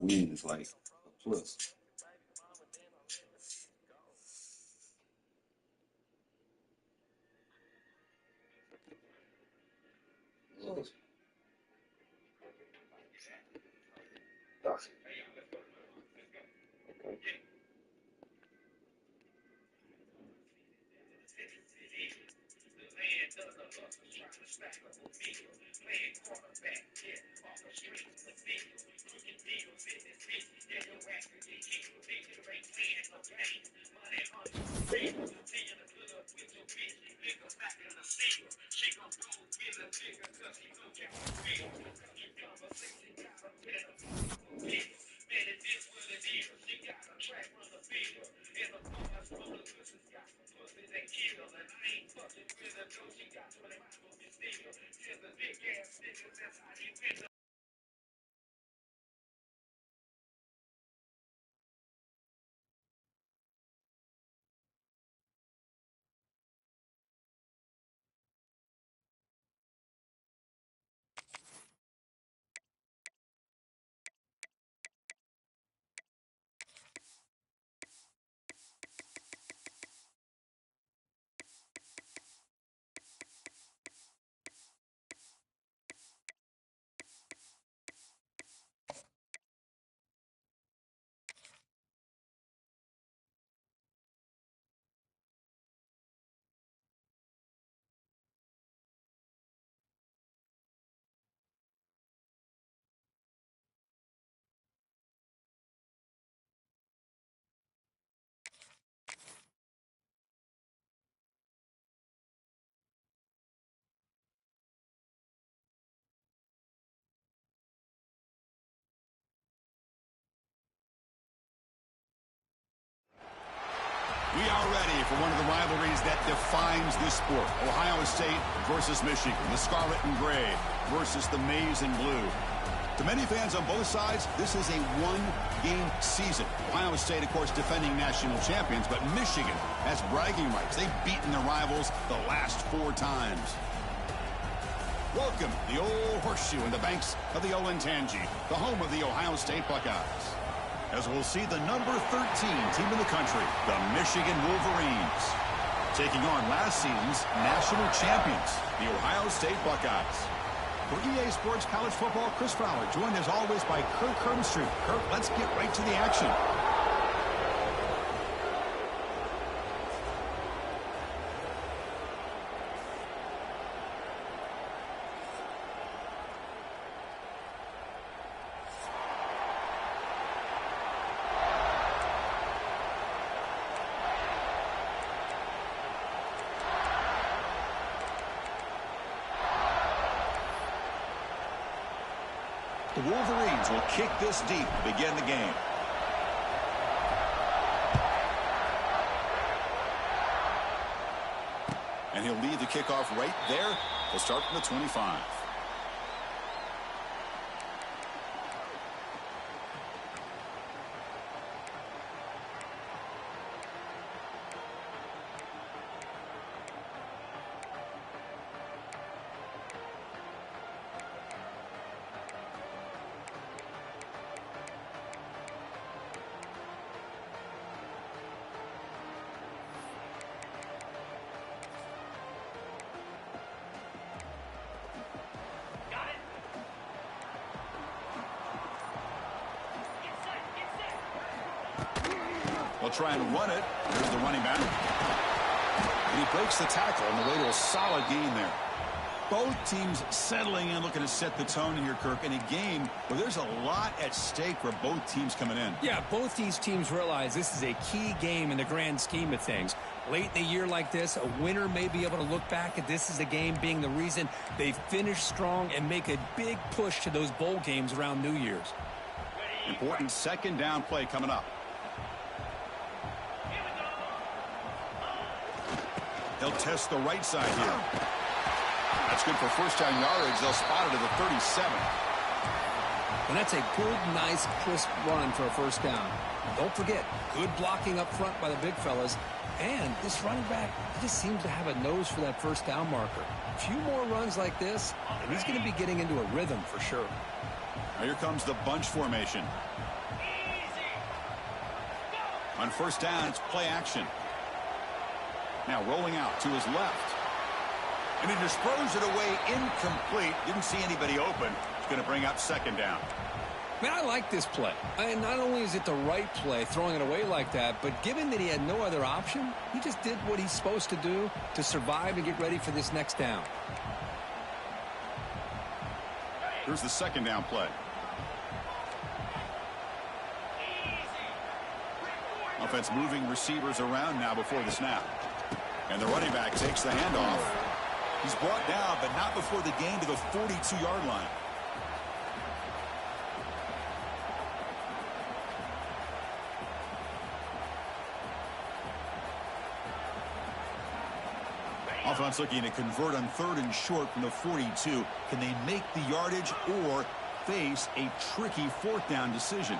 Win is like a plus. We are ready for one of the rivalries that defines this sport. Ohio State versus Michigan. The scarlet and gray versus the maize and blue. To many fans on both sides, this is a one-game season. Ohio State, of course, defending national champions, but Michigan has bragging rights. They've beaten their rivals the last 4 times. Welcome, the old horseshoe in the banks of the Olentangy, the home of the Ohio State Buckeyes. As we'll see the number 13 team in the country, the Michigan Wolverines, taking on last season's national champions, the Ohio State Buckeyes. For EA Sports College Football, Chris Fowler, joined as always by Kirk Hermstreet. Kirk, let's get right to the action. The Wolverines will kick this deep to begin the game. And he'll lead the kickoff right there. He'll start from the 25. They'll try and run it. Here's the running back. And he breaks the tackle on the way to a solid gain there. Both teams settling in, looking to set the tone here, Kirk, in a game where there's a lot at stake for both teams coming in. Yeah, both these teams realize this is a key game in the grand scheme of things. Late in the year like this, a winner may be able to look back at this as a game being the reason they finish strong and make a big push to those bowl games around New Year's. Important second down play coming up. They'll test the right side here. That's good for first down yardage. They'll spot it at the 37. And that's a good, nice, crisp run for a first down. Don't forget, good blocking up front by the big fellas. And this running back just seems to have a nose for that first down marker. A few more runs like this, and he's going to be getting into a rhythm for sure. Now here comes the bunch formation. On first down, it's play action. Now rolling out to his left. And he just throws it away incomplete. Didn't see anybody open. It's going to bring up second down. Man, I like this play. And not only is it the right play, throwing it away like that, but given that he had no other option, he just did what he's supposed to do to survive and get ready for this next down. Here's the second down play. Offense moving receivers around now before the snap. And the running back takes the handoff. He's brought down, but not before the gain to the 42-yard line. Offense looking to convert on 3rd and short from the 42. Can they make the yardage or face a tricky 4th down decision?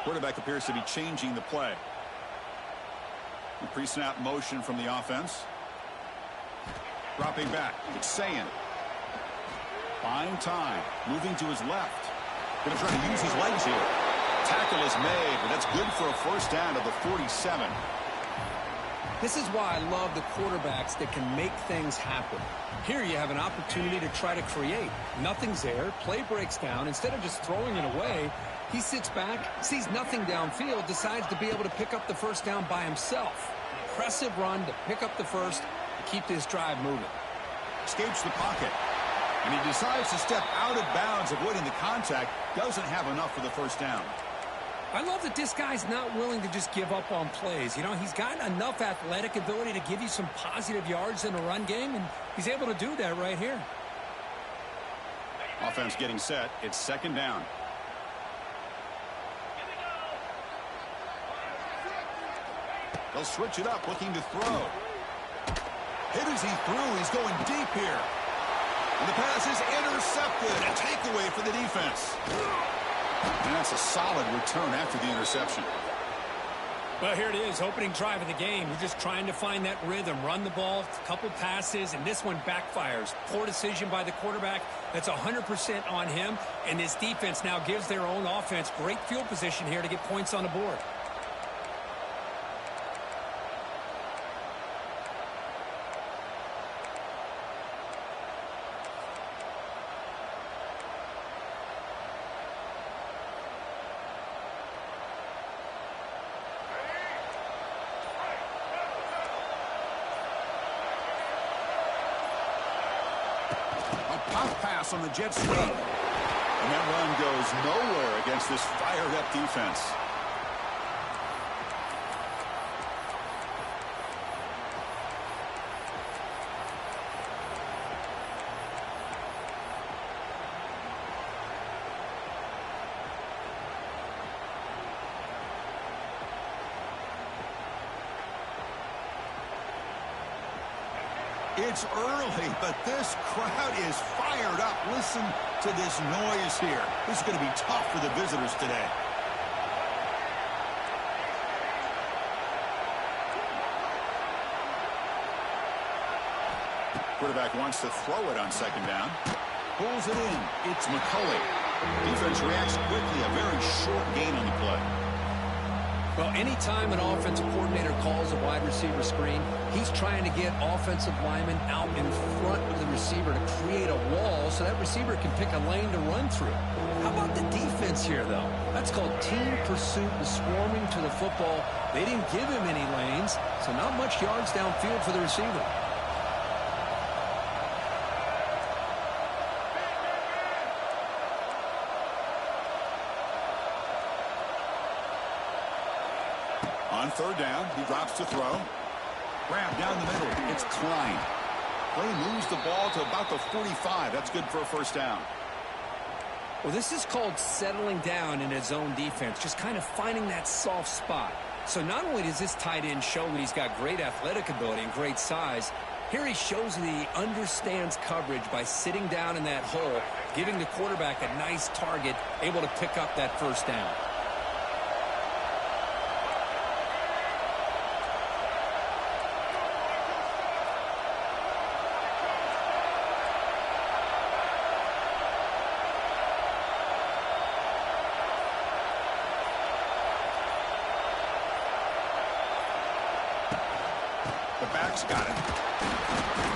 Quarterback appears to be changing the play. Pre-snap motion from the offense. Dropping back. It's St. Buying time. Moving to his left. Going to try to use his legs here. Tackle is made, but that's good for a first down to the 47. This is why I love the quarterbacks that can make things happen. Here you have an opportunity to try to create. Nothing's there. Play breaks down. Instead of just throwing it away, he sits back, sees nothing downfield, decides to be able to pick up the first down by himself. Impressive run to pick up the first to keep this drive moving. Escapes the pocket. And he decides to step out of bounds, avoiding the contact. Doesn't have enough for the first down. I love that this guy's not willing to just give up on plays. You know, he's got enough athletic ability to give you some positive yards in the run game, and he's able to do that right here. Offense getting set. It's second down. They'll switch it up, looking to throw. Hit as he threw. He's going deep here. And the pass is intercepted. A takeaway for the defense. And that's a solid return after the interception. Well, here it is, opening drive of the game. You're just trying to find that rhythm, run the ball, a couple passes, and this one backfires. Poor decision by the quarterback. That's 100% on him. And this defense now gives their own offense great field position here to get points on the board. Pop pass on the jet sweep. And that run goes nowhere against this fired-up defense. It's early, but this crowd is fired up. Listen to this noise here. This is going to be tough for the visitors today. Quarterback wants to throw it on second down. Pulls it in. It's McCulley. Defense reacts quickly. A very short gain on the play. Well, anytime an offensive coordinator calls a wide receiver screen, he's trying to get offensive linemen out in front of the receiver to create a wall so that receiver can pick a lane to run through. How about the defense here, though? That's called team pursuit and swarming to the football. They didn't give him any lanes, so not much yards downfield for the receiver. On third down, he drops to throw. Grab down the middle. It's Klein. Play moves the ball to about the 45. That's good for a first down. Well, this is called settling down in his own defense, just kind of finding that soft spot. So not only does this tight end show that he's got great athletic ability and great size, here he shows that he understands coverage by sitting down in that hole, giving the quarterback a nice target, able to pick up that first down. quarterback's got it.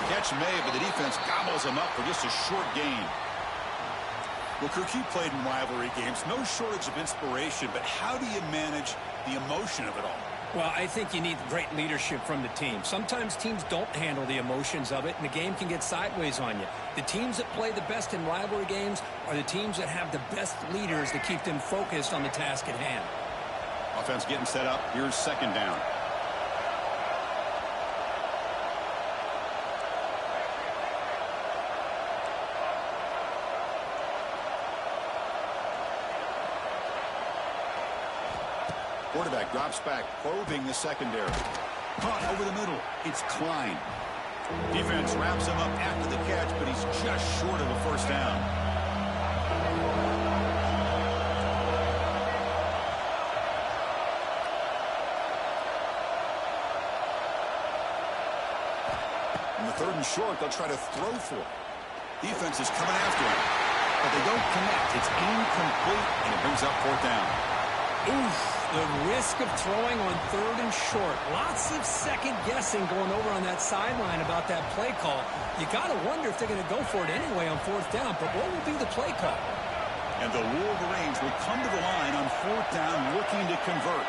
Catch made, but the defense gobbles him up for just a short gain. Well, Kirk, you played in rivalry games. No shortage of inspiration, but how do you manage the emotion of it all? Well, I think you need great leadership from the team. Sometimes teams don't handle the emotions of it, and the game can get sideways on you. The teams that play the best in rivalry games are the teams that have the best leaders to keep them focused on the task at hand. Offense getting set up. Here's second down. Quarterback drops back, probing the secondary. Caught over the middle. It's Klein. Defense wraps him up after the catch, but he's just short of a first down. On the third and short, they'll try to throw for it. Defense is coming after him, but they don't connect. It's incomplete, and it brings up fourth down. Oof. The risk of throwing on third and short. Lots of second guessing going over on that sideline about that play call. You got to wonder if they're going to go for it anyway on fourth down, but what will be the play call? And the Wolverines will come to the line on fourth down looking to convert.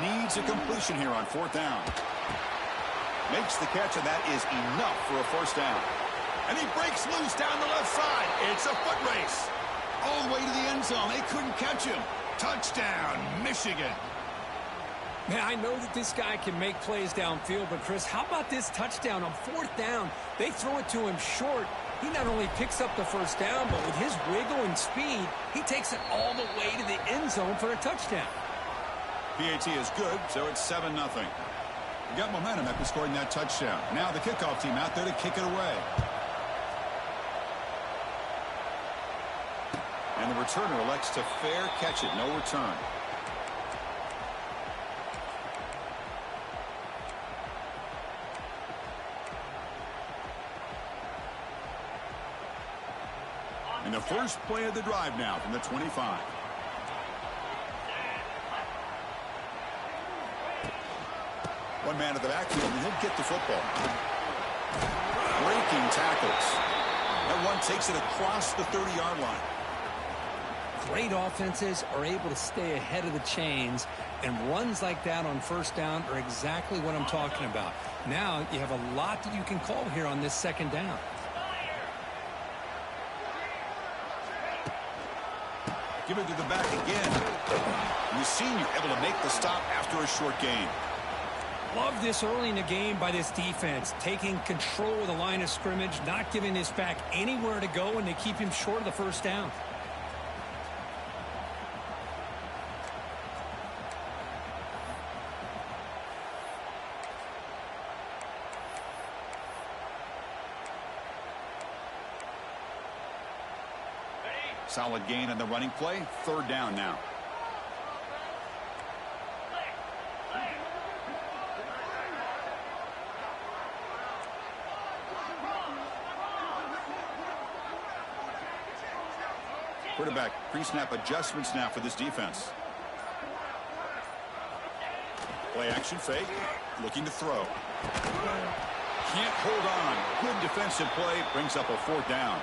Needs a completion here on fourth down. Makes the catch, and that is enough for a first down. And he breaks loose down the left side. It's a foot race. All the way to the end zone. They couldn't catch him. Touchdown, Michigan. Man, I know that this guy can make plays downfield, but Chris, how about this touchdown on fourth down? They throw it to him short. He not only picks up the first down, but with his wiggle and speed, he takes it all the way to the end zone for a touchdown. PAT is good, so it's 7-0. We got momentum after scoring that touchdown. Now the kickoff team out there to kick it away. And the returner elects to fair catch it. No return. And the first play of the drive now from the 25. One man at the backfield, and he'll get the football. Breaking tackles. That one takes it across the 30-yard line. Great offenses are able to stay ahead of the chains, and runs like that on first down are exactly what I'm talking about. Now you have a lot that you can call here on this second down. Give it to the back again. The senior able to make the stop after a short gain. Love this early in the game by this defense, taking control of the line of scrimmage, not giving this back anywhere to go, and they keep him short of the first down. Solid gain on the running play. Third down now. Quarterback pre-snap adjustments now for this defense. Play action fake. Looking to throw. Can't hold on. Good defensive play. Brings up a fourth down.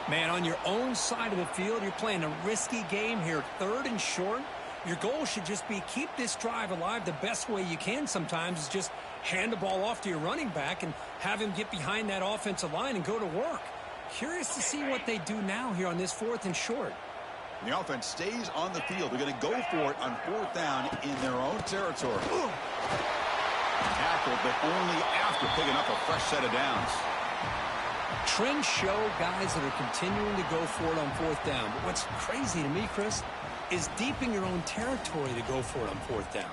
Man, on your own side of the field, you're playing a risky game here. Third and short. Your goal should just be keep this drive alive the best way you can sometimes is just hand the ball off to your running back and have him get behind that offensive line and go to work. Curious to see what they do now here on this fourth and short. The offense stays on the field. They're going to go for it on fourth down in their own territory. Tackled, but only after picking up a fresh set of downs. Trends show guys that are continuing to go for it on fourth down. But what's crazy to me, Chris, is deep in your own territory to go for it on fourth down.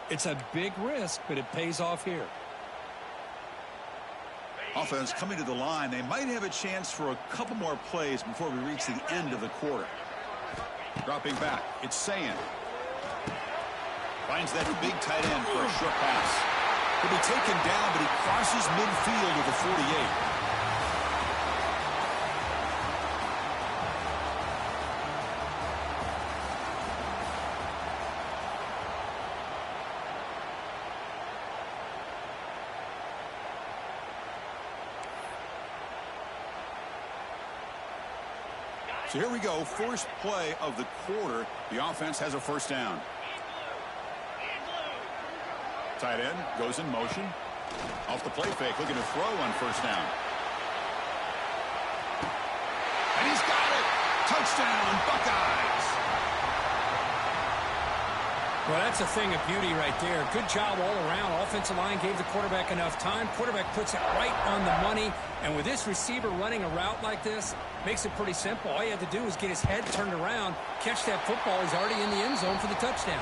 It's a big risk, but it pays off here. Offense coming to the line. They might have a chance for a couple more plays before we reach the end of the quarter. Dropping back. It's St. Finds that big tight end for a short pass. He'll be taken down, but he crosses midfield with a 48. So here we go, first play of the quarter. The offense has a first down. Tight end goes in motion. Off the play fake, looking to throw on first down. And he's got it! Touchdown, Buckeyes! Well, that's a thing of beauty right there. Good job all around. Offensive line gave the quarterback enough time. Quarterback puts it right on the money. And with this receiver running a route like this, makes it pretty simple. All you have to do is get his head turned around, catch that football. He's already in the end zone for the touchdown.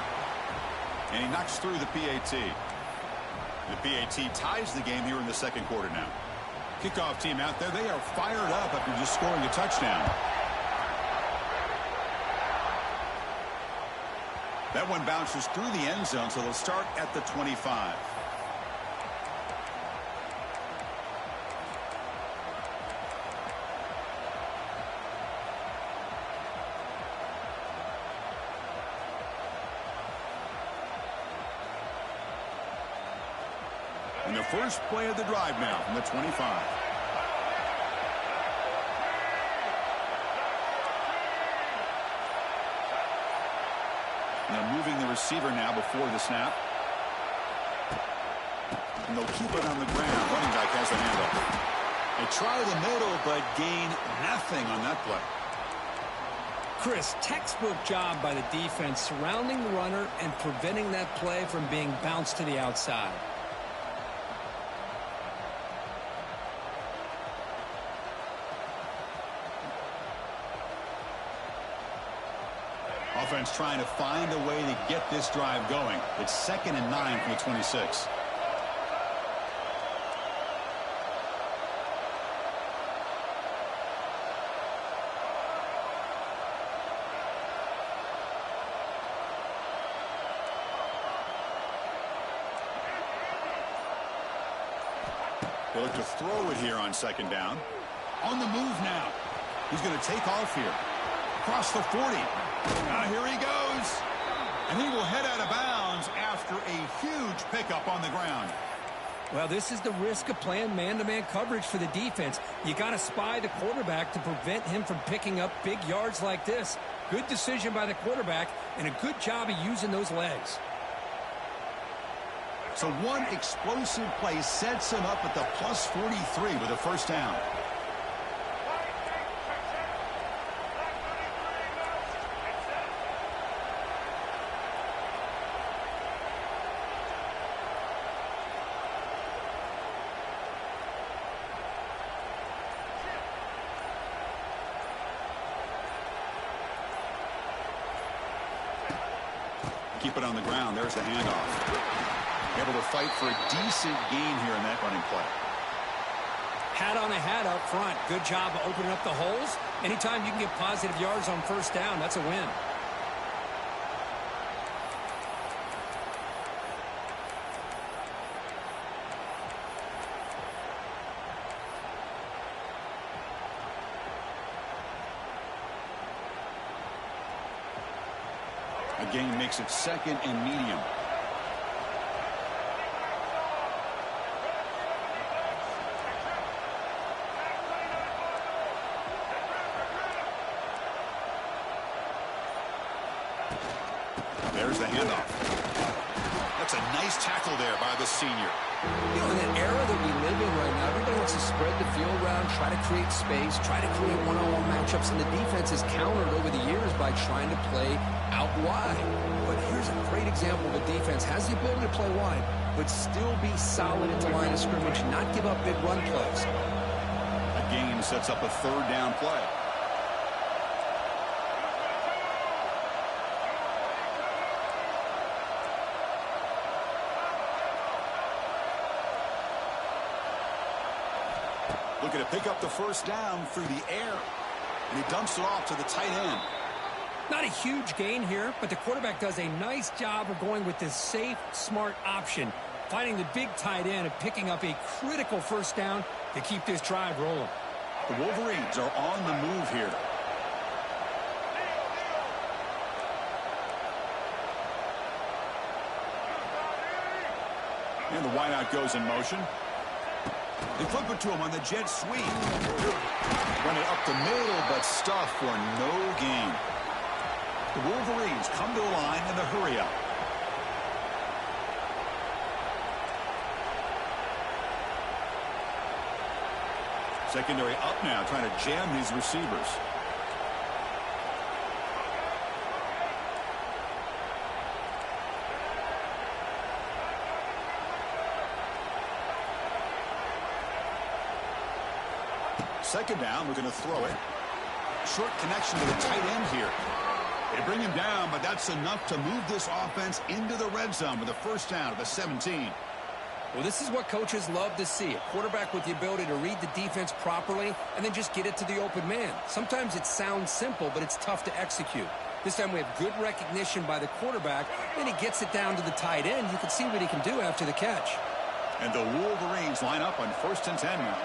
And he knocks through the PAT. The PAT ties the game here in the second quarter now. Kickoff team out there, they are fired up after just scoring a touchdown. That one bounces through the end zone, so they'll start at the 25. And the first play of the drive now from the 25. They're moving the receiver now before the snap. And they'll keep it on the ground. Running back has the handoff. They try the middle, but gain nothing on that play. Chris, textbook job by the defense surrounding the runner and preventing that play from being bounced to the outside. Offense trying to find a way to get this drive going. It's 2nd and 9 from the 26. They look to throw it here on 2nd down. On the move now. He's going to take off here. Across the 40. Now here he goes. And he will head out of bounds after a huge pickup on the ground. Well, this is the risk of playing man-to-man coverage for the defense. You got to spy the quarterback to prevent him from picking up big yards like this. Good decision by the quarterback and a good job of using those legs. So one explosive play sets him up at the plus 43 with a first down. Keep it on the ground. There's the handoff. Able to fight for a decent gain here in that running play. Hat on a hat up front. Good job of opening up the holes. Anytime you can get positive yards on first down, that's a win. The gain makes it 2nd and medium. There's the handoff. That's a nice tackle there by the senior. You know, in the era that we live in right now, everybody wants to spread the field around, try to create space, try to create one-on-one matchups, and the defense has countered over the years by trying to play out wide. But here's a great example of a defense has the ability to play wide, but still be solid at the line of scrimmage and not give up big run plays. A gain sets up a 3rd down play. Looking to pick up the first down through the air. And he dumps it off to the tight end. Not a huge gain here, but the quarterback does a nice job of going with this safe, smart option, finding the big tight end and picking up a critical first down to keep this drive rolling. The Wolverines are on the move here. And the wideout goes in motion. They flip it to him on the jet sweep. Run it up the middle, but stuffed for no gain. The Wolverines come to the line in the hurry-up. Secondary up now, trying to jam these receivers. Second down, we're going to throw it. Short connection to the tight end here. They bring him down, but that's enough to move this offense into the red zone with a first down at the 17. Well, this is what coaches love to see. A quarterback with the ability to read the defense properly and then just get it to the open man. Sometimes it sounds simple, but it's tough to execute. This time we have good recognition by the quarterback, and he gets it down to the tight end. You can see what he can do after the catch. And the Wolverines line up on 1st and 10 now.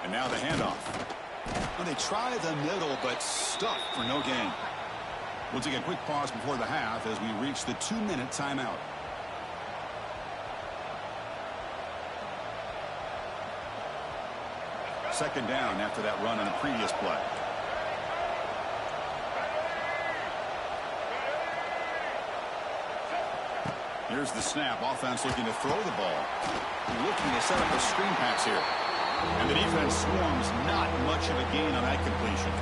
And now the handoff. Well, they try the middle, but stuck for no gain. We'll take a quick pause before the half as we reach the 2-minute timeout. Second down after that run on the previous play. Here's the snap. Offense looking to throw the ball. Looking to set up a screen pass here. And the defense swarms, not much of a gain on that completion.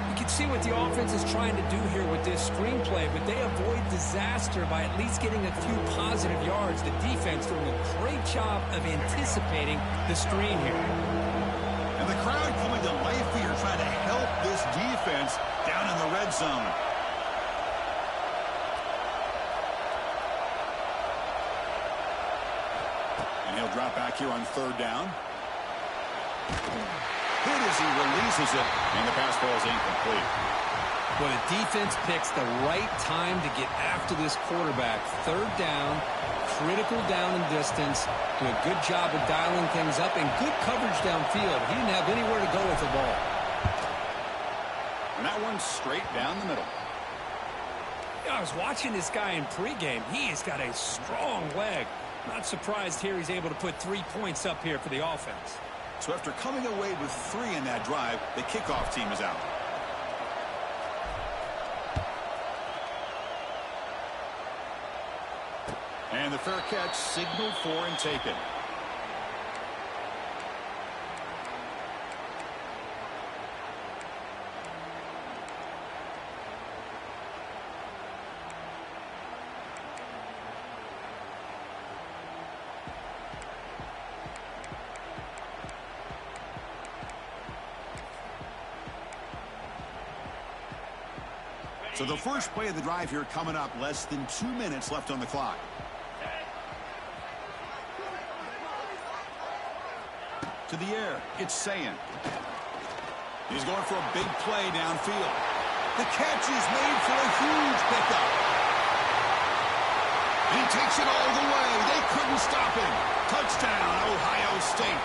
You can see what the offense is trying to do here with this screenplay, but they avoid disaster by at least getting a few positive yards. The defense doing a great job of anticipating the screen here. And the crowd coming to life here, trying to help this defense down in the red zone. And he'll drop back here on 3rd down. Good as he releases it, and the pass ball is incomplete. Well, the defense picks the right time to get after this quarterback. 3rd down, critical down and distance. Do a good job of dialing things up and good coverage downfield. He didn't have anywhere to go with the ball. And that one's straight down the middle. I was watching this guy in pregame. He's got a strong leg. Not surprised here he's able to put 3 points up here for the offense. So after coming away with 3 in that drive, the kickoff team is out. And the fair catch signaled for and taken. So the first play of the drive here coming up, less than 2 minutes left on the clock. To the air, it's St. He's going for a big play downfield. The catch is made for a huge pickup. And he takes it all the way. They couldn't stop him. Touchdown, Ohio State.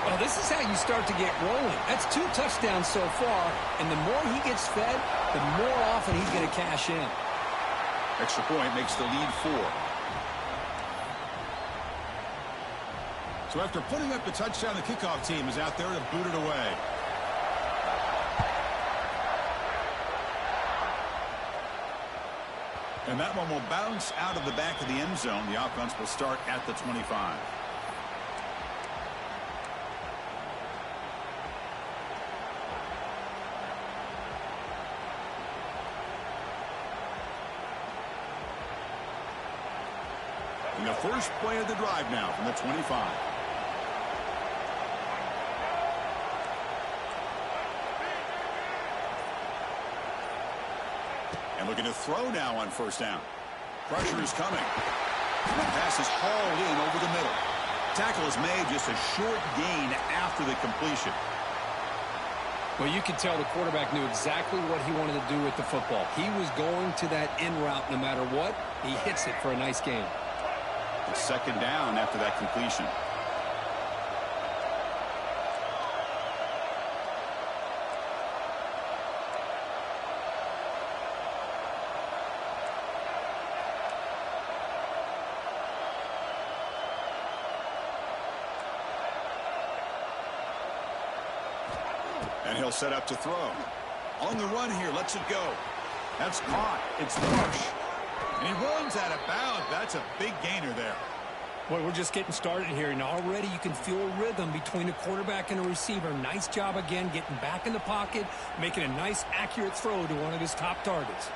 Well, this is how you start to get rolling. That's 2 touchdowns so far, and the more he gets fed, the more often he's going to cash in. Extra point makes the lead 4. So after putting up the touchdown, the kickoff team is out there to boot it away. And that one will bounce out of the back of the end zone. The offense will start at the 25. And the first play of the drive now from the 25. And looking to throw now on 1st down. Pressure is coming. The pass is hauled in over the middle. Tackle is made, just a short gain after the completion. Well, you could tell the quarterback knew exactly what he wanted to do with the football. He was going to that in route no matter what. He hits it for a nice gain. It's second down after that completion. And he'll set up to throw. On the run here, lets it go. That's caught. It's Marsh. And he runs out of bounds. That's a big gainer there. Boy, we're just getting started here, and already you can feel a rhythm between the quarterback and the receiver. Nice job again getting back in the pocket, making a nice, accurate throw to one of his top targets.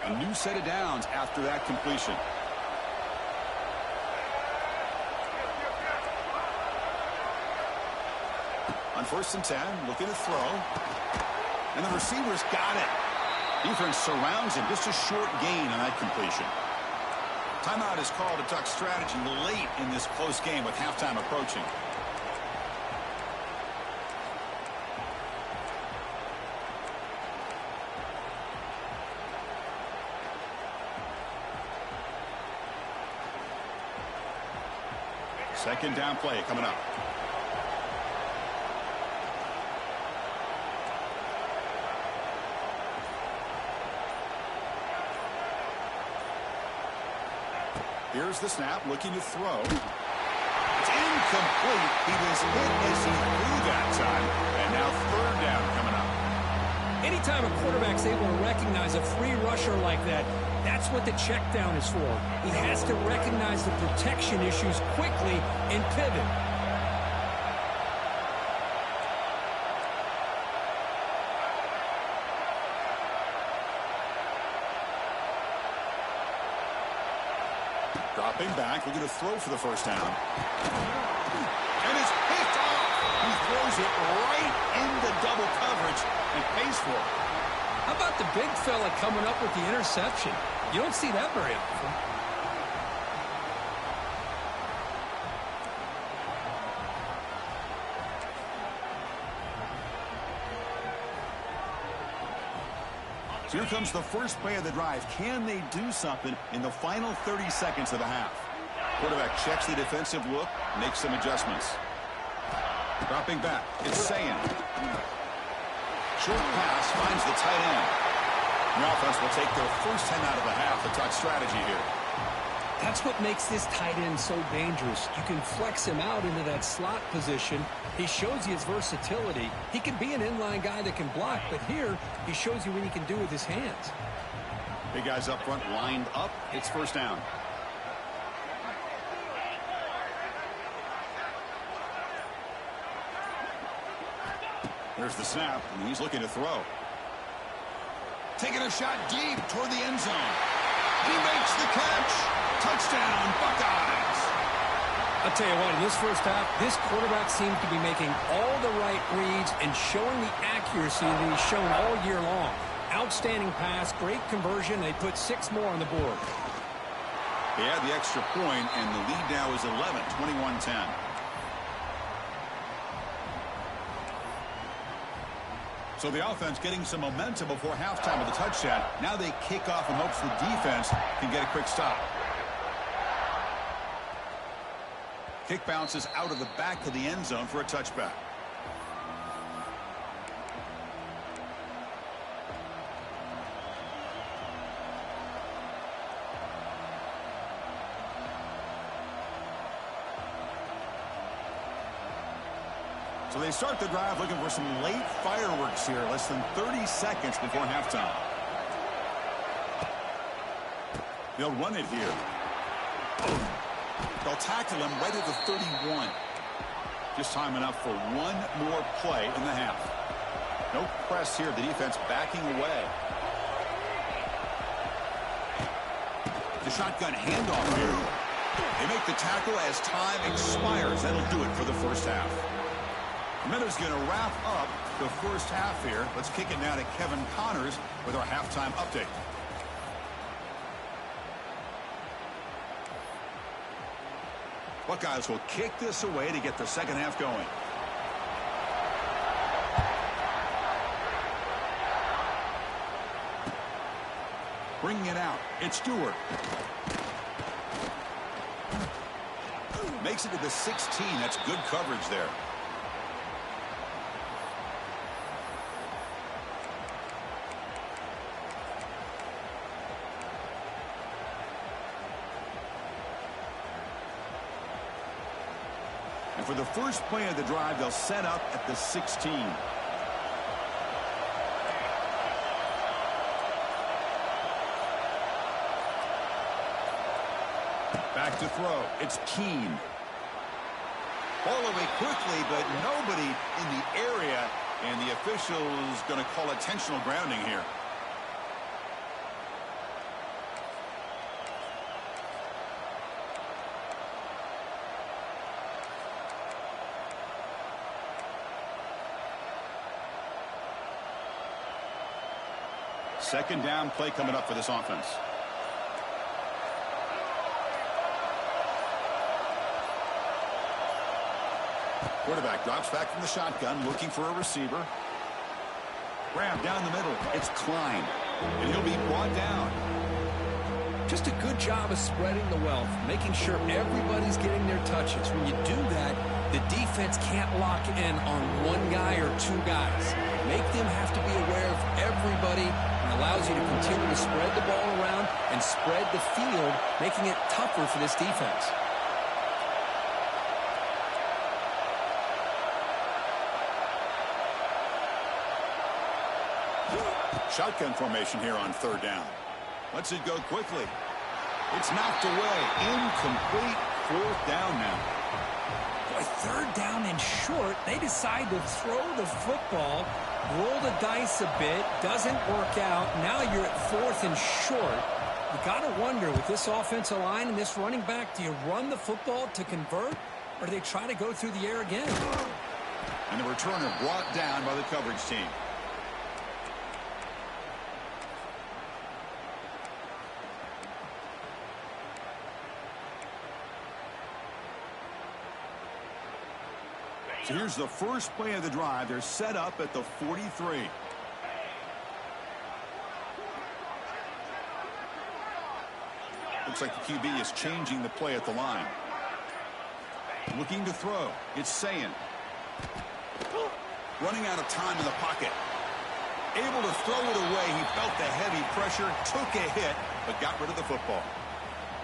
A new set of downs after that completion. On 1st and 10, looking to throw. And the receiver's got it. Defense surrounds him. Just a short gain on that completion. Timeout is called to talk strategy late in this close game with halftime approaching. Second down play coming up. Here's the snap, looking to throw. It's incomplete. He was hit as he threw that time. And now third down coming up. Anytime a quarterback's able to recognize a free rusher like that, that's what the check down is for. He has to recognize the protection issues quickly and pivot. Dropping back, looking to throw for the first down. And it's picked off. He throws it right into double coverage and pays for it. How about the big fella coming up with the interception? You don't see that very often. So here comes the first play of the drive. Can they do something in the final 30 seconds of the half? Quarterback checks the defensive look, makes some adjustments. Dropping back, it's St. Short pass finds the tight end. The offense will take their first 10 out of the half to talk strategy here. That's what makes this tight end so dangerous. You can flex him out into that slot position. He shows you his versatility. He can be an inline guy that can block, but here he shows you what he can do with his hands. Big guys up front lined up. It's first down. There's the snap, and he's looking to throw. Taking a shot deep toward the end zone. He makes the catch. Touchdown, Buckeyes. I'll tell you what, in this first half, this quarterback seems to be making all the right reads and showing the accuracy that he's shown all year long. Outstanding pass, great conversion. They put 6 more on the board. They had the extra point, and the lead now is 11, 21-10. So the offense getting some momentum before halftime with the touchdown. Now they kick off in hopes the defense can get a quick stop. Kick bounces out of the back of the end zone for a touchback. So they start the drive looking for some late fireworks here. Less than 30 seconds before halftime. They'll run it here. They'll tackle him right at the 31. Just time enough for one more play in the half. No press here. The defense backing away. The shotgun handoff here. They make the tackle as time expires. That'll do it for the first half. Minute's going to wrap up the first half here. Let's kick it now to Kevin Connors with our halftime update. Buckeyes will kick this away to get the second half going. Bringing it out. It's Stewart. Makes it to the 16. That's good coverage there. And for the first play of the drive, they'll set up at the 16. Back to throw. It's Keene. Ball away quickly, but nobody in the area, and the official is going to call intentional grounding here. Second down play coming up for this offense. Quarterback drops back from the shotgun, looking for a receiver. Grab down the middle. It's Klein, and he'll be brought down. Just a good job of spreading the wealth, making sure everybody's getting their touches. When you do that, the defense can't lock in on one guy or two guys. Make them have to be aware of everybody, and allows you to continue to spread the ball around and spread the field, making it tougher for this defense. Shotgun formation here on third down. Lets it go quickly. It's knocked away. Incomplete. Fourth down now. Boy, third down and short. They decide to throw the football, roll the dice a bit. Doesn't work out. Now you're at fourth and short. You got to wonder, with this offensive line and this running back, do you run the football to convert, or do they try to go through the air again? And the returner brought down by the coverage team. So here's the first play of the drive. They're set up at the 43. Looks like the QB is changing the play at the line. Looking to throw. It's St. Running out of time in the pocket. Able to throw it away. He felt the heavy pressure, took a hit, but got rid of the football.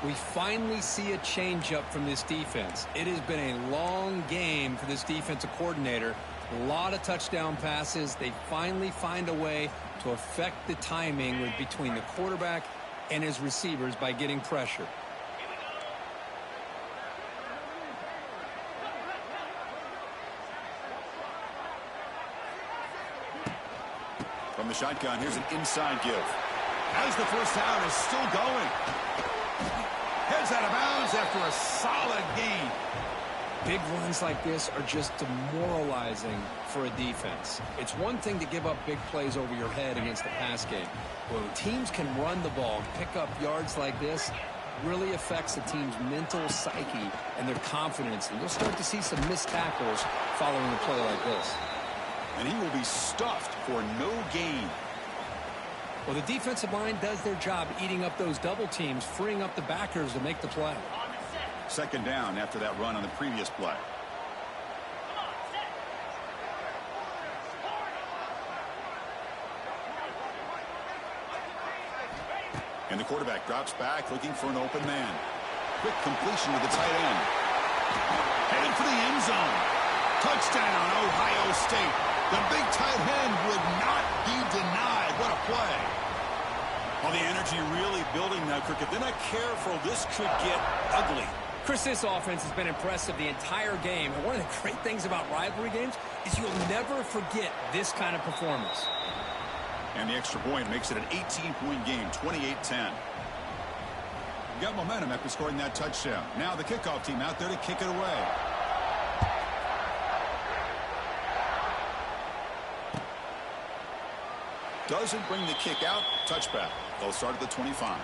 We finally see a change-up from this defense. It has been a long game for this defensive coordinator. A lot of touchdown passes. They finally find a way to affect the timing between the quarterback and his receivers by getting pressure. From the shotgun, here's an inside give. As the first down is still going. Heads out of bounds after a solid gain. Big runs like this are just demoralizing for a defense. It's one thing to give up big plays over your head against the pass game. When teams can run the ball and pick up yards like this, it really affects the team's mental psyche and their confidence. And you'll start to see some missed tackles following a play like this. And he will be stuffed for no gain. Well, the defensive line does their job eating up those double teams, freeing up the backers to make the play. Second down after that run on the previous play. And the quarterback drops back, looking for an open man. Quick completion to the tight end. Headed for the end zone. Touchdown, Ohio State. The big tight end would not be denied. What a play. Well, the energy really building now, Cricket. They're not careful. This could get ugly. Chris, this offense has been impressive the entire game. And one of the great things about rivalry games is you'll never forget this kind of performance. And the extra point makes it an 18-point game, 28-10. Got momentum after scoring that touchdown. Now the kickoff team out there to kick it away. Doesn't bring the kick out. Touchback. They'll start at the 25.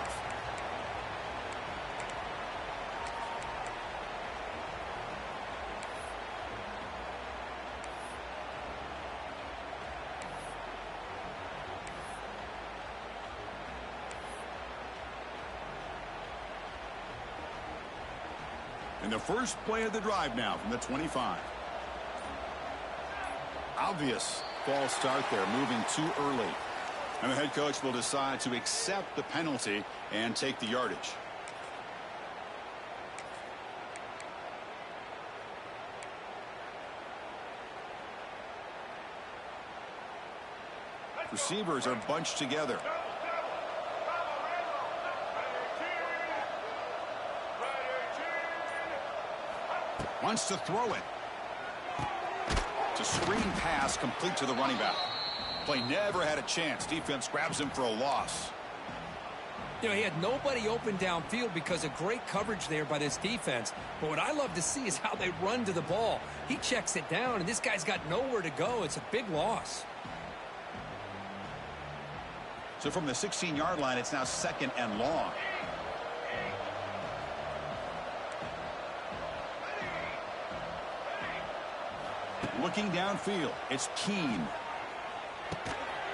And the first play of the drive now from the 25. Obvious false start there, moving too early. And the head coach will decide to accept the penalty and take the yardage. Receivers are bunched together. Wants to throw it. It's a screen pass complete to the running back. Play never had a chance. Defense grabs him for a loss. You know, he had nobody open downfield because of great coverage there by this defense. But what I love to see is how they run to the ball. He checks it down, and this guy's got nowhere to go. It's a big loss. So from the 16-yard line, it's now 2nd and long. Looking downfield, it's Keene.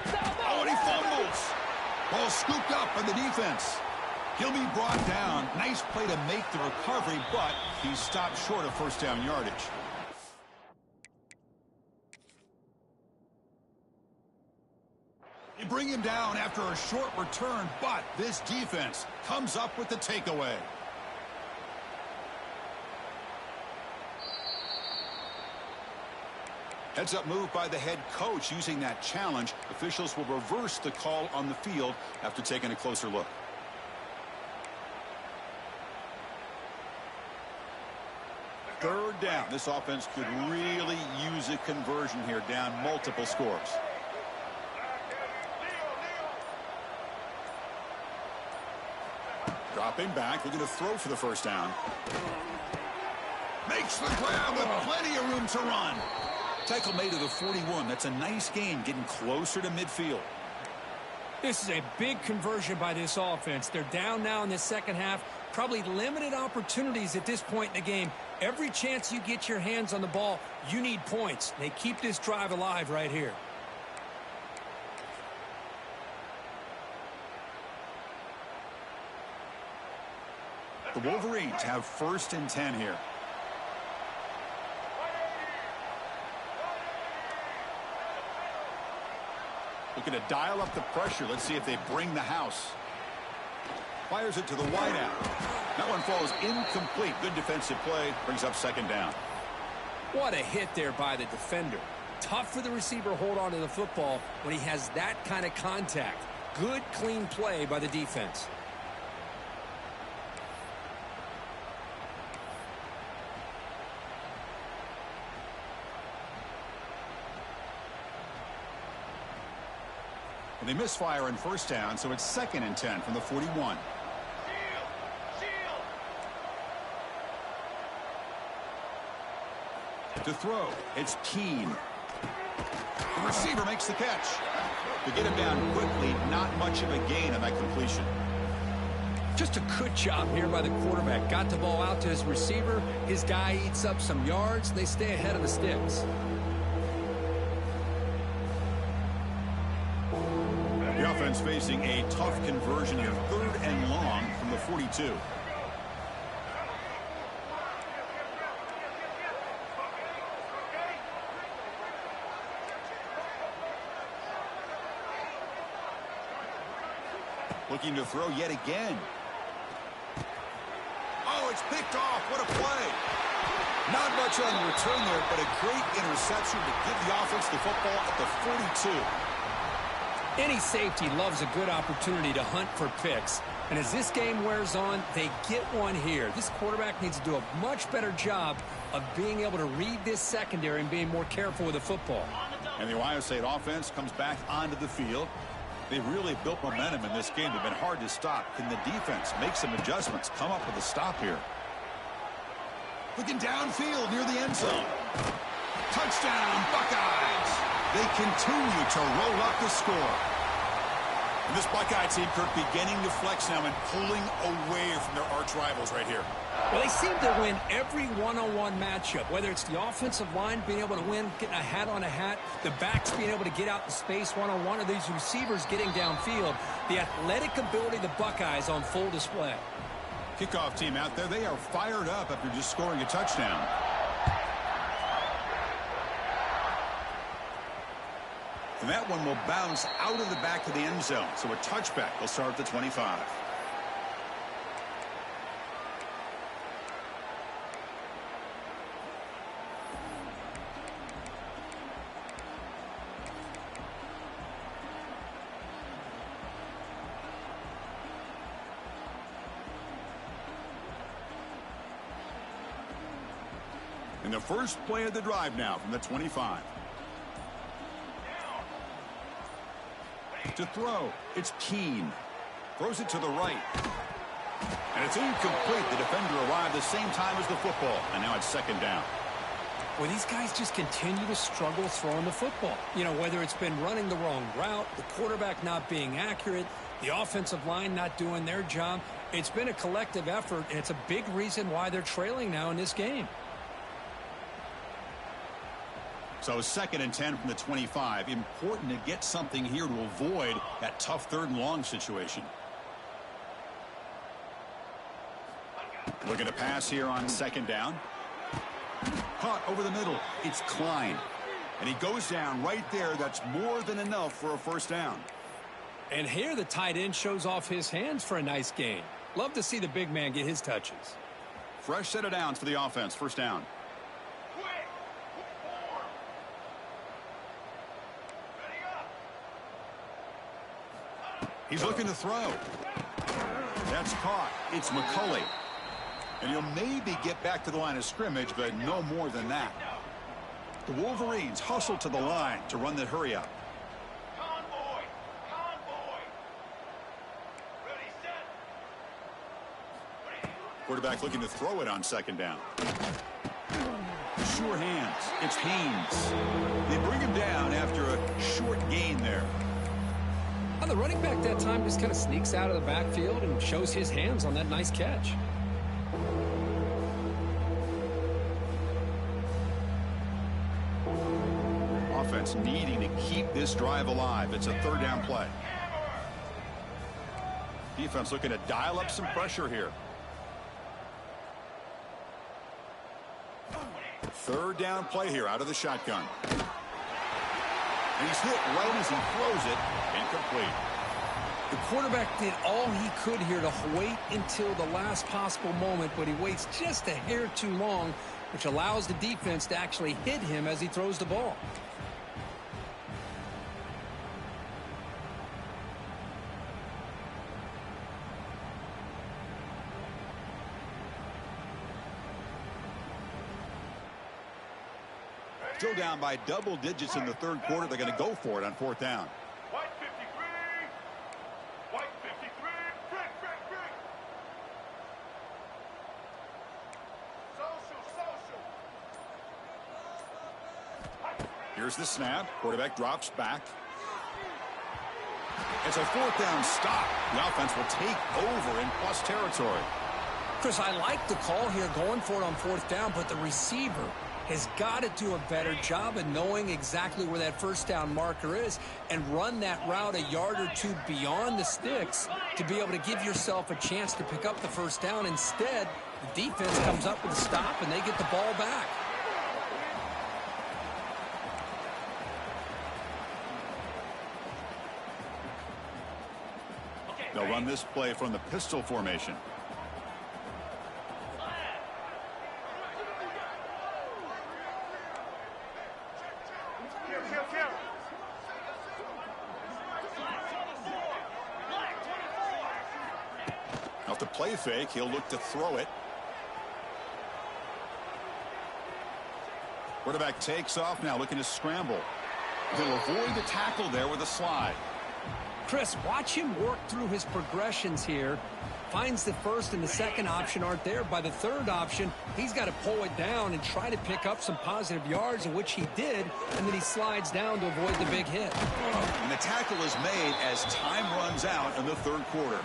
Oh, and he fumbles. Ball scooped up by the defense. He'll be brought down. Nice play to make the recovery, but he's stopped short of first down yardage. They bring him down after a short return, but this defense comes up with the takeaway. Heads up move by the head coach using that challenge. Officials will reverse the call on the field after taking a closer look. Third down. This offense could really use a conversion here, down multiple scores. Dropping back, looking to throw for the first down. Makes the grab with plenty of room to run. Tackle made to the 41. That's a nice gain, getting closer to midfield. This is a big conversion by this offense. They're down now in the second half. Probably limited opportunities at this point in the game. Every chance you get your hands on the ball, you need points. They keep this drive alive right here. The Wolverines have 1st and 10 here. Looking to dial up the pressure. Let's see if they bring the house. Fires it to the wideout. That one falls incomplete. Good defensive play. Brings up 2nd down. What a hit there by the defender. Tough for the receiver to hold on to the football when he has that kind of contact. Good, clean play by the defense. And they misfire on first down, so it's 2nd and 10 from the 41. To throw, it's Keene. The receiver makes the catch. To get him down quickly, not much of a gain on that completion. Just a good job here by the quarterback. Got the ball out to his receiver. His guy eats up some yards. They stay ahead of the sticks. The offense facing a tough conversion here, 3rd and long from the 42. Looking to throw yet again. Oh, it's picked off. What a play. Not much on the return there, but a great interception to give the offense the football at the 42. Any safety loves a good opportunity to hunt for picks. And as this game wears on, they get one here. This quarterback needs to do a much better job of being able to read this secondary and being more careful with the football. And the Ohio State offense comes back onto the field. They've really built momentum in this game. They've been hard to stop. Can the defense make some adjustments, come up with a stop here? Looking downfield near the end zone. Touchdown, Buckeyes. They continue to roll up the score. And this Buckeye team, Kirk, beginning to flex now and pulling away from their arch rivals right here. Well, they seem to win every one-on-one matchup, whether it's the offensive line being able to win, getting a hat on a hat, the backs being able to get out in space one-on-one, or these receivers getting downfield. The athletic ability of the Buckeyes on full display. Kickoff team out there, they are fired up after just scoring a touchdown. And that one will bounce out of the back of the end zone. So a touchback will start at the 25. And the first play of the drive now from the 25. To throw, it's Keene. Throws it to the right. And it's incomplete. The defender arrived the same time as the football. And now it's second down. Well, these guys just continue to struggle throwing the football. You know, whether it's been running the wrong route, the quarterback not being accurate, the offensive line not doing their job. It's been a collective effort, and it's a big reason why they're trailing now in this game. So 2nd and 10 from the 25. Important to get something here to avoid that tough 3rd and long situation. Looking to pass here on 2nd down. Caught over the middle. It's Klein. And he goes down right there. That's more than enough for a first down. And here the tight end shows off his hands for a nice gain. Love to see the big man get his touches. Fresh set of downs for the offense. First down. He's looking to throw. That's caught. It's McCulley. And he'll maybe get back to the line of scrimmage, but no more than that. The Wolverines hustle to the line to run the hurry up. Convoy. Ready, set. Quarterback looking to throw it on 2nd down. Sure hands. It's Haynes. They bring him down after a short gain there. Well, the running back that time just kind of sneaks out of the backfield and shows his hands on that nice catch. Offense needing to keep this drive alive. It's a 3rd down play. Defense looking to dial up some pressure here. 3rd down play here out of the shotgun. And he's hit right as he throws it. Incomplete. The quarterback did all he could here to wait until the last possible moment, but he waits just a hair too long, which allows the defense to actually hit him as he throws the ball. Still down by double digits in the 3rd quarter. They're going to go for it on 4th down. White 53. White 53. Break. Social. Here's the snap. Quarterback drops back. It's a 4th down stop. The offense will take over in plus territory. Chris, I like the call here going for it on 4th down, but the receiver has got to do a better job of knowing exactly where that first down marker is and run that route a yard or two beyond the sticks to be able to give yourself a chance to pick up the first down. Instead, the defense comes up with a stop and they get the ball back. They'll run this play from the pistol formation. Off the play fake, he'll look to throw it. Quarterback takes off now, looking to scramble. He'll avoid the tackle there with a slide. Chris, watch him work through his progressions here. Finds the first and the second option aren't there. By the 3rd option, he's got to pull it down and try to pick up some positive yards, in which he did, and then he slides down to avoid the big hit. And the tackle is made as time runs out in the 3rd quarter.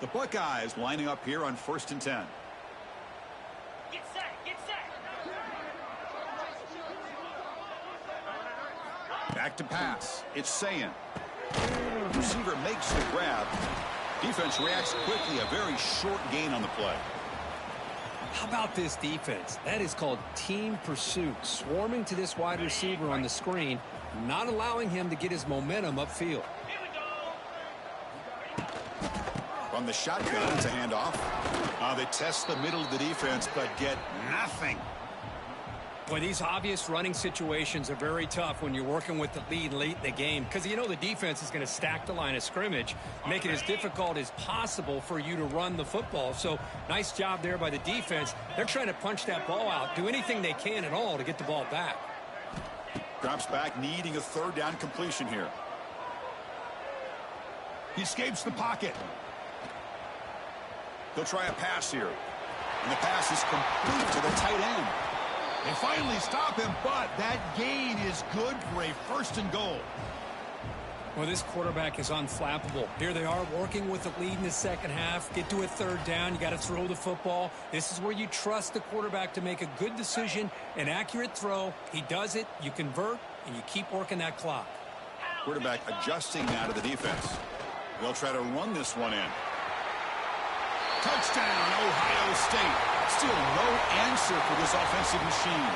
The Buckeyes lining up here on 1st and 10. Back to pass. It's St. Receiver makes the grab. Defense reacts quickly. A very short gain on the play. How about this defense? That is called team pursuit. Swarming to this wide receiver on the screen, not allowing him to get his momentum upfield. From the shotgun, it's a handoff. They test the middle of the defense, but get nothing. Boy, these obvious running situations are very tough when you're working with the lead late in the game because you know the defense is going to stack the line of scrimmage, make it as difficult as possible for you to run the football. So nice job there by the defense. They're trying to punch that ball out, do anything they can at all to get the ball back. Drops back, needing a third down completion here. He escapes the pocket. He'll try a pass here. And the pass is complete to the tight end. They finally stop him, but that gain is good for a 1st and goal. Well, this quarterback is unflappable. Here they are working with the lead in the second half. Get to a third down. You got to throw the football. This is where you trust the quarterback to make a good decision, an accurate throw. He does it, you convert, and you keep working that clock. Quarterback adjusting now to the defense. They'll try to run this one in. Touchdown, Ohio State. Still no answer for this offensive machine.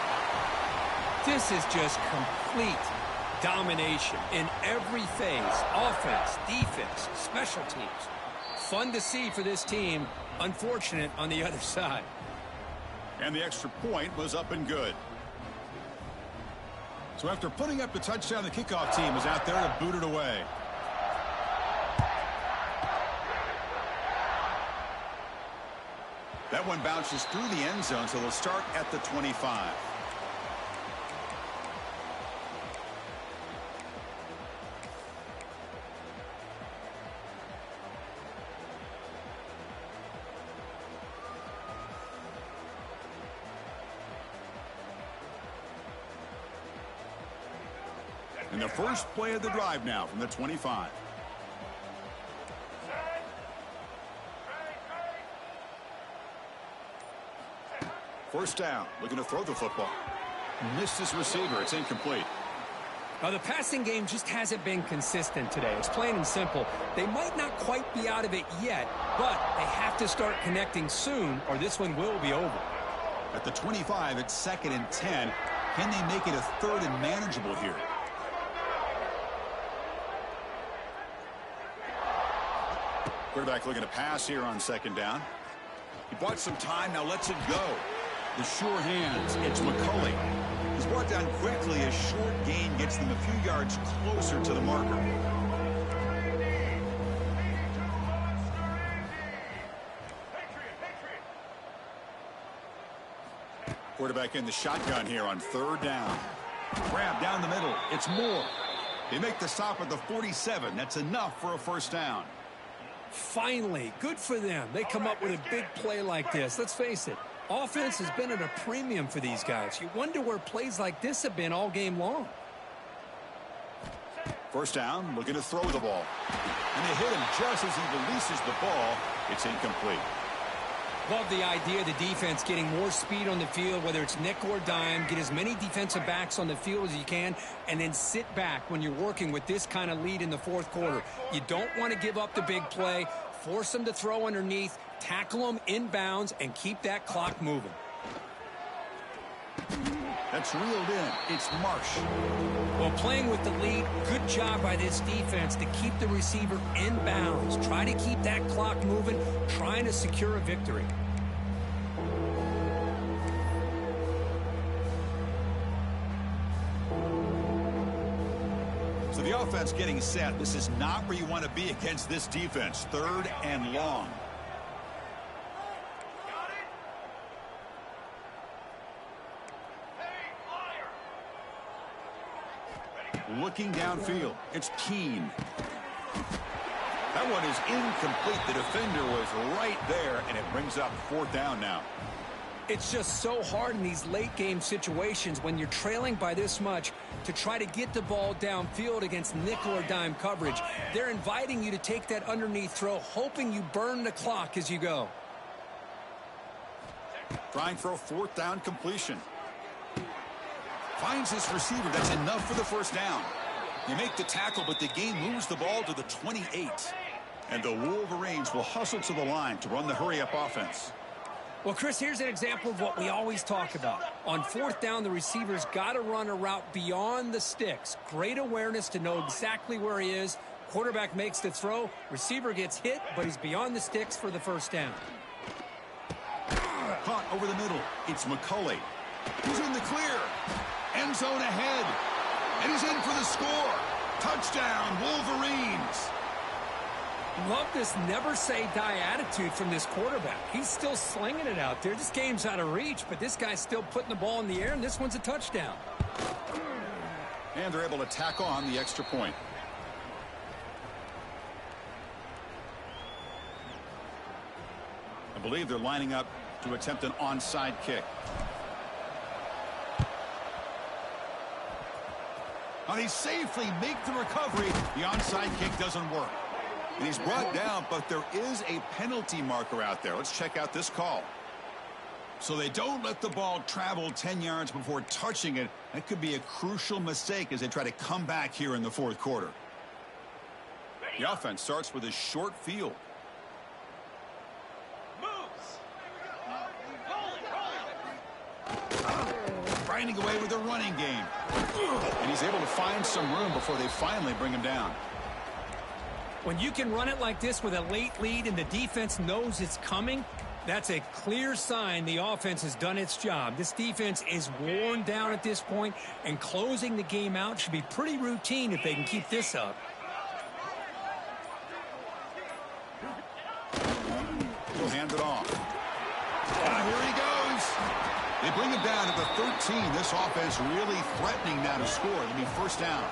This is just complete domination in every phase. Offense, defense, special teams. Fun to see for this team. Unfortunate on the other side. And the extra point was up and good. So after putting up the touchdown, the kickoff team is out there to boot it away. That one bounces through the end zone, so they'll start at the 25. And the first play of the drive now from the 25. First down, looking to throw the football. Missed his receiver. It's incomplete. Now, the passing game just hasn't been consistent today. It's plain and simple. They might not quite be out of it yet, but they have to start connecting soon or this one will be over. At the 25, it's 2nd and 10. Can they make it a 3rd and manageable here? Quarterback looking to pass here on 2nd down. He bought some time, now lets it go. The sure hands, it's McCulley. He's brought down quickly. A short gain gets them a few yards closer to the marker. Quarterback in the shotgun here on 3rd down. Grab down the middle. It's Moore. They make the stop at the 47. That's enough for a 1st down. Finally, good for them. They come up with a big play like this. Let's face it, offense has been at a premium for these guys. You wonder where plays like this have been all game long. 1st down, looking to throw the ball. And they hit him just as he releases the ball. It's incomplete. Love the idea of the defense getting more speed on the field, whether it's nickel or dime, get as many defensive backs on the field as you can, and then sit back when you're working with this kind of lead in the 4th quarter. You don't want to give up the big play, force them to throw underneath, tackle them inbounds, and keep that clock moving. That's reeled in. It's Marsh. Well, playing with the lead, good job by this defense to keep the receiver in bounds. Try to keep that clock moving, trying to secure a victory. So the offense getting set. This is not where you want to be against this defense. 3rd and long. Looking downfield, it's Keene. That one is incomplete. The defender was right there, and it brings up 4th down now. It's just so hard in these late game situations when you're trailing by this much to try to get the ball downfield against nickel or dime coverage. They're inviting you to take that underneath throw, hoping you burn the clock as you go. Trying for a 4th down completion. Finds his receiver. That's enough for the 1st down. You make the tackle, but the game moves the ball to the 28. And the Wolverines will hustle to the line to run the hurry-up offense. Well, Chris, here's an example of what we always talk about. On fourth down, the receiver's got to run a route beyond the sticks. Great awareness to know exactly where he is. Quarterback makes the throw. Receiver gets hit, but he's beyond the sticks for the first down. Caught over the middle. It's McCulley. He's in the clear. End zone ahead. And he's in for the score. Touchdown, Wolverines. Love this never-say-die attitude from this quarterback. He's still slinging it out there. This game's out of reach, but this guy's still putting the ball in the air, and this one's a touchdown. And they're able to tack on the extra point. I believe they're lining up to attempt an onside kick. Now they safely make the recovery. The onside kick doesn't work. And he's brought down, but there is a penalty marker out there. Let's check out this call. So they don't let the ball travel 10 yards before touching it. That could be a crucial mistake as they try to come back here in the fourth quarter. The offense starts with a short field. Grinding away with the running game. And he's able to find some room before they finally bring him down. When you can run it like this with a late lead and the defense knows it's coming, that's a clear sign the offense has done its job. This defense is worn down at this point, and closing the game out should be pretty routine if they can keep this up. He'll hand it off. Here he goes. They bring him down at the 13. This offense really threatening now to score. It'll be first down.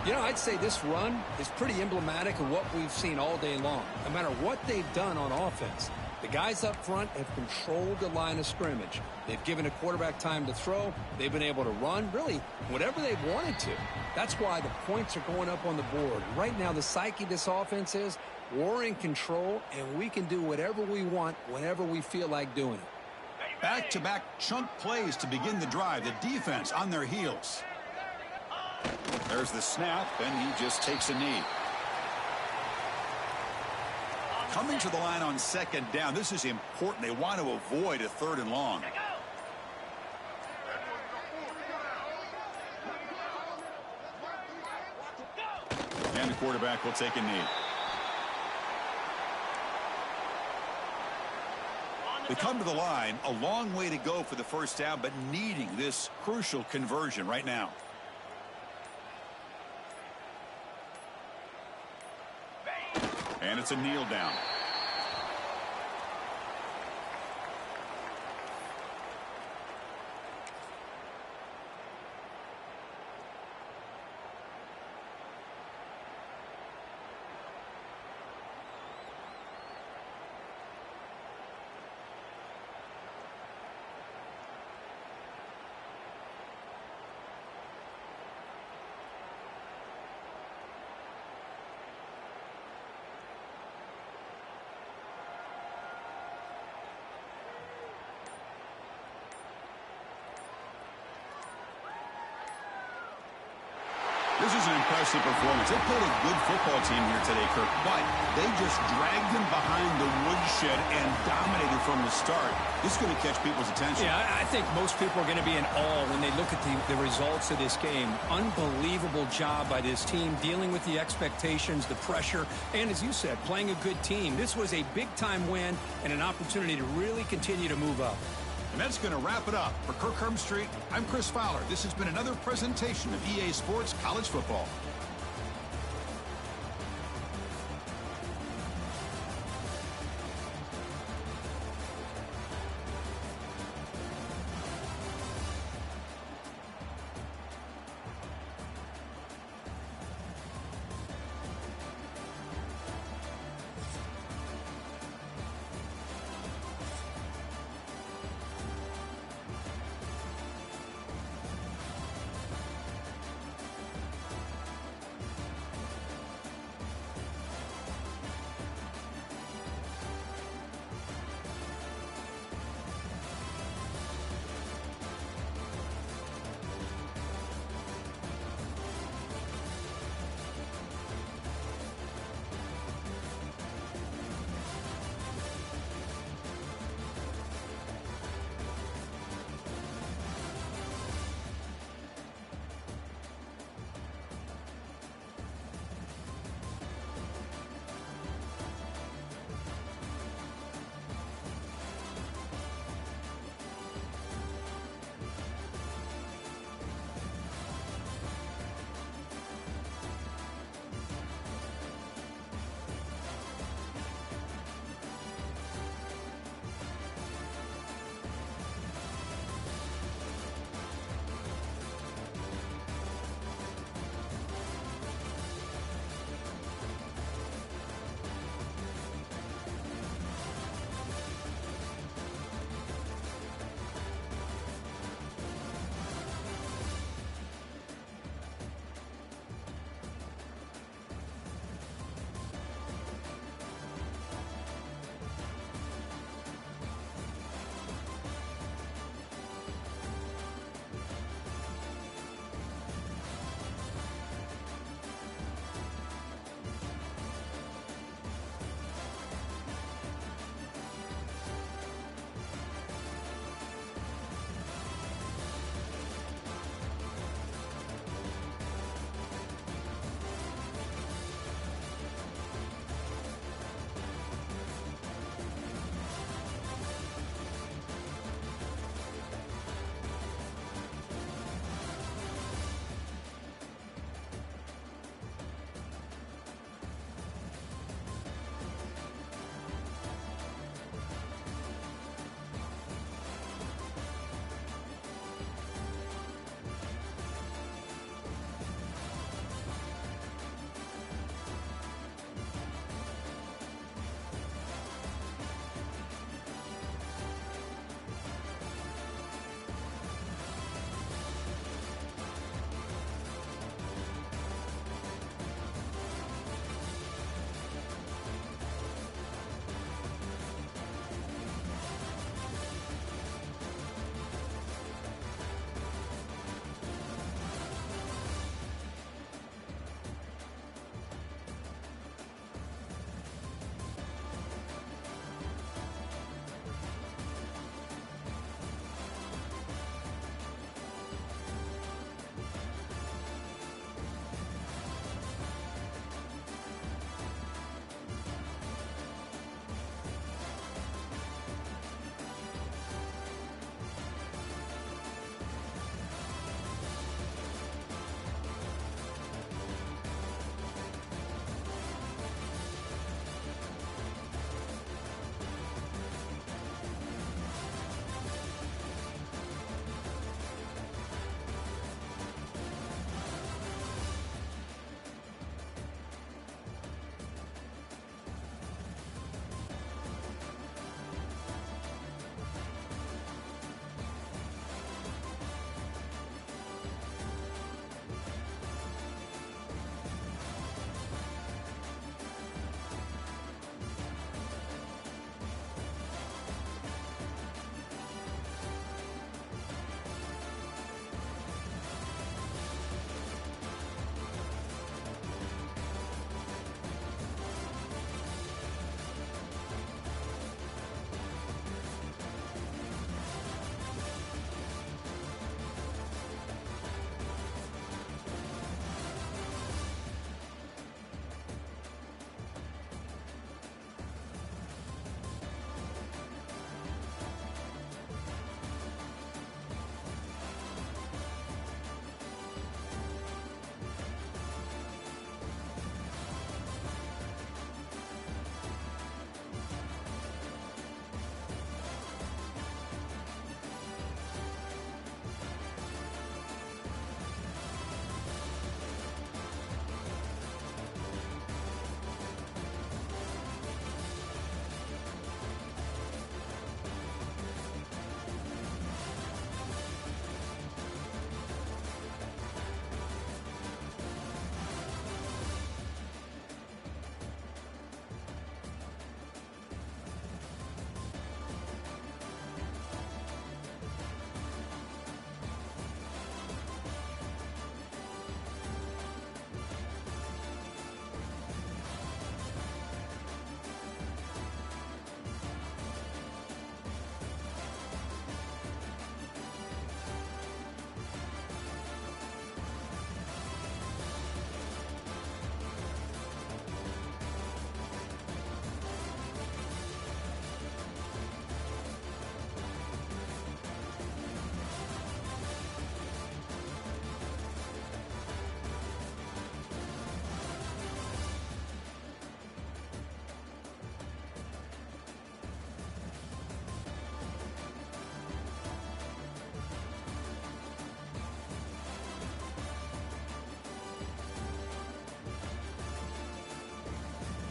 You know, I'd say this run is pretty emblematic of what we've seen all day long. No matter what they've done on offense, the guys up front have controlled the line of scrimmage. They've given a quarterback time to throw. They've been able to run, really, whatever they've wanted to. That's why the points are going up on the board. Right now, the psyche of this offense is we're in control, and we can do whatever we want whenever we feel like doing it. Back-to-back chunk plays to begin the drive. The defense on their heels. There's the snap, and he just takes a knee. Coming to the line on second down. This is important. They want to avoid a third and long. And the quarterback will take a knee. They come to the line, a long way to go for the first down, but needing this crucial conversion right now. And it's a kneel down. This is an impressive performance. They played a good football team here today, Kirk, but they just dragged them behind the woodshed and dominated from the start. This is going to catch people's attention. Yeah, I think most people are going to be in awe when they look at the results of this game. Unbelievable job by this team, dealing with the expectations, the pressure, and as you said, playing a good team. This was a big-time win and an opportunity to really continue to move up. And that's going to wrap it up. For Kirk Street, I'm Chris Fowler. This has been another presentation of EA Sports College Football.